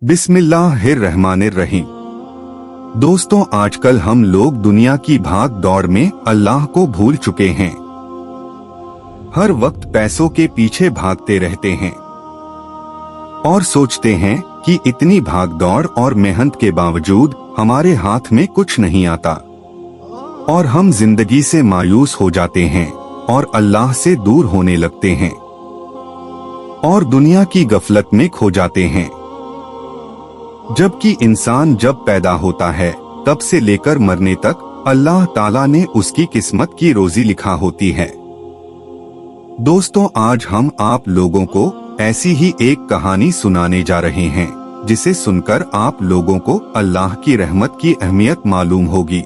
बिस्मिल्लाहिर्रहमानिर्रहीम। दोस्तों, आजकल हम लोग दुनिया की भाग दौड़ में अल्लाह को भूल चुके हैं। हर वक्त पैसों के पीछे भागते रहते हैं और सोचते हैं कि इतनी भाग दौड़ और मेहनत के बावजूद हमारे हाथ में कुछ नहीं आता और हम जिंदगी से मायूस हो जाते हैं और अल्लाह से दूर होने लगते हैं और दुनिया की गफलत में खो जाते हैं। जबकि इंसान जब पैदा होता है तब से लेकर मरने तक अल्लाह ताला ने उसकी किस्मत की रोजी लिखा होती है। दोस्तों, आज हम आप लोगों को ऐसी ही एक कहानी सुनाने जा रहे हैं जिसे सुनकर आप लोगों को अल्लाह की रहमत की अहमियत मालूम होगी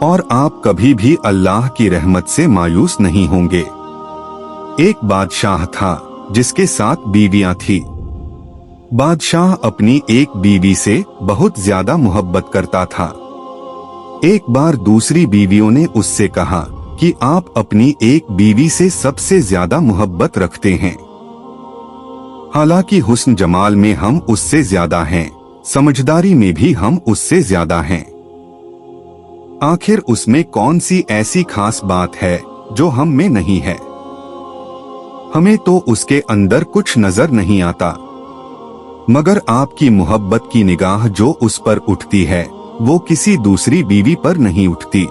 और आप कभी भी अल्लाह की रहमत से मायूस नहीं होंगे। एक बादशाह था जिसके 7 बीवियां थी। बादशाह अपनी एक बीवी से बहुत ज्यादा मोहब्बत करता था। एक बार दूसरी बीवियों ने उससे कहा कि आप अपनी एक बीवी से सबसे ज्यादा मोहब्बत रखते हैं, हालांकि हुस्न जमाल में हम उससे ज्यादा हैं, समझदारी में भी हम उससे ज्यादा हैं। आखिर उसमें कौन सी ऐसी खास बात है जो हम में नहीं है? हमें तो उसके अंदर कुछ नजर नहीं आता, मगर आपकी मोहब्बत की निगाह जो उस पर उठती है वो किसी दूसरी बीवी पर नहीं उठती।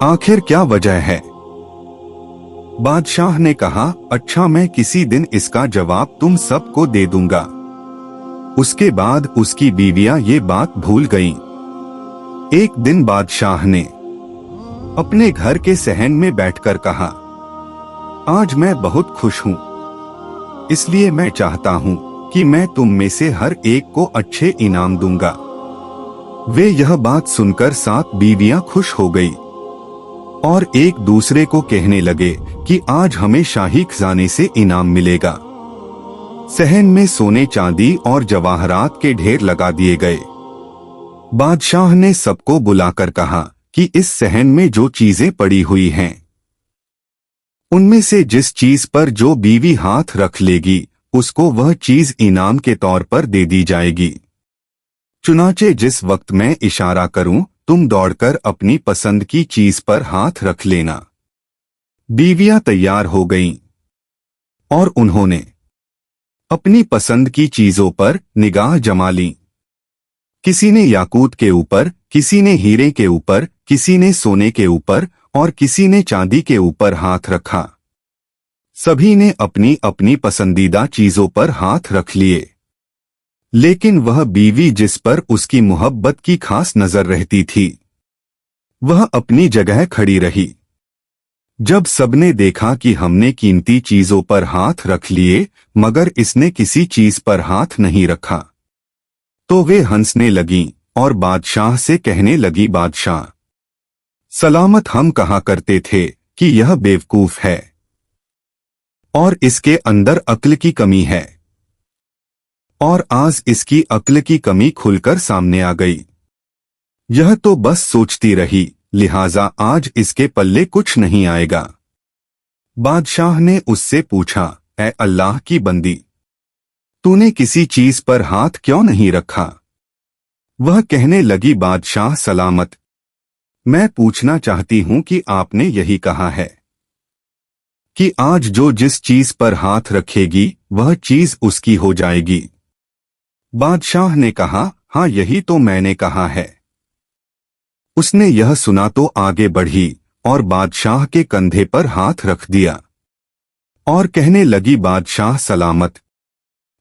आखिर क्या वजह है? बादशाह ने कहा, अच्छा, मैं किसी दिन इसका जवाब तुम सबको दे दूंगा। उसके बाद उसकी बीवियां ये बात भूल गईं। एक दिन बादशाह ने अपने घर के सहन में बैठकर कहा, आज मैं बहुत खुश हूं, इसलिए मैं चाहता हूं कि मैं तुम में से हर एक को अच्छे इनाम दूंगा। वे यह बात सुनकर 7 बीवियां खुश हो गई और एक दूसरे को कहने लगे कि आज हमें शाही खजाने से इनाम मिलेगा। सहन में सोने चांदी और जवाहरात के ढेर लगा दिए गए। बादशाह ने सबको बुलाकर कहा कि इस सहन में जो चीजें पड़ी हुई हैं, उनमें से जिस चीज पर जो बीवी हाथ रख लेगी उसको वह चीज इनाम के तौर पर दे दी जाएगी। चुनाचे जिस वक्त मैं इशारा करूं तुम दौड़कर अपनी पसंद की चीज पर हाथ रख लेना। बीवियां तैयार हो गईं और उन्होंने अपनी पसंद की चीजों पर निगाह जमा ली। किसी ने याकूत के ऊपर, किसी ने हीरे के ऊपर, किसी ने सोने के ऊपर और किसी ने चांदी के ऊपर हाथ रखा। सभी ने अपनी अपनी पसंदीदा चीजों पर हाथ रख लिए, लेकिन वह बीवी जिस पर उसकी मोहब्बत की खास नजर रहती थी वह अपनी जगह खड़ी रही। जब सबने देखा कि हमने कीमती चीजों पर हाथ रख लिए मगर इसने किसी चीज पर हाथ नहीं रखा, तो वे हंसने लगीं और बादशाह से कहने लगी, बादशाह सलामत, हम कहा करते थे कि यह बेवकूफ है और इसके अंदर अक्ल की कमी है, और आज इसकी अक्ल की कमी खुलकर सामने आ गई। यह तो बस सोचती रही, लिहाजा आज इसके पल्ले कुछ नहीं आएगा। बादशाह ने उससे पूछा, ऐ अल्लाह की बंदी, तूने किसी चीज पर हाथ क्यों नहीं रखा? वह कहने लगी, बादशाह सलामत, मैं पूछना चाहती हूं कि आपने यही कहा है कि आज जो जिस चीज पर हाथ रखेगी वह चीज उसकी हो जाएगी। बादशाह ने कहा, हाँ, यही तो मैंने कहा है। उसने यह सुना तो आगे बढ़ी और बादशाह के कंधे पर हाथ रख दिया और कहने लगी, बादशाह सलामत,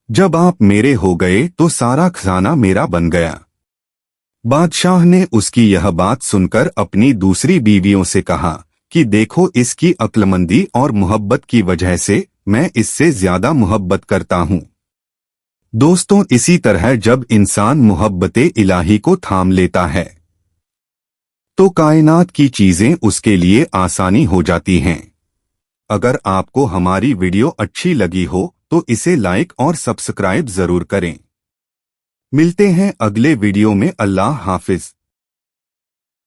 जब आप मेरे हो गए तो सारा खजाना मेरा बन गया। बादशाह ने उसकी यह बात सुनकर अपनी दूसरी बीवियों से कहा कि देखो, इसकी अक्लमंदी और मोहब्बत की वजह से मैं इससे ज्यादा मोहब्बत करता हूँ। दोस्तों, इसी तरह जब इंसान मोहब्बते इलाही को थाम लेता है तो कायनात की चीजें उसके लिए आसानी हो जाती हैं। अगर आपको हमारी वीडियो अच्छी लगी हो तो इसे लाइक और सब्सक्राइब जरूर करें। मिलते हैं अगले वीडियो में। अल्लाह हाफिज।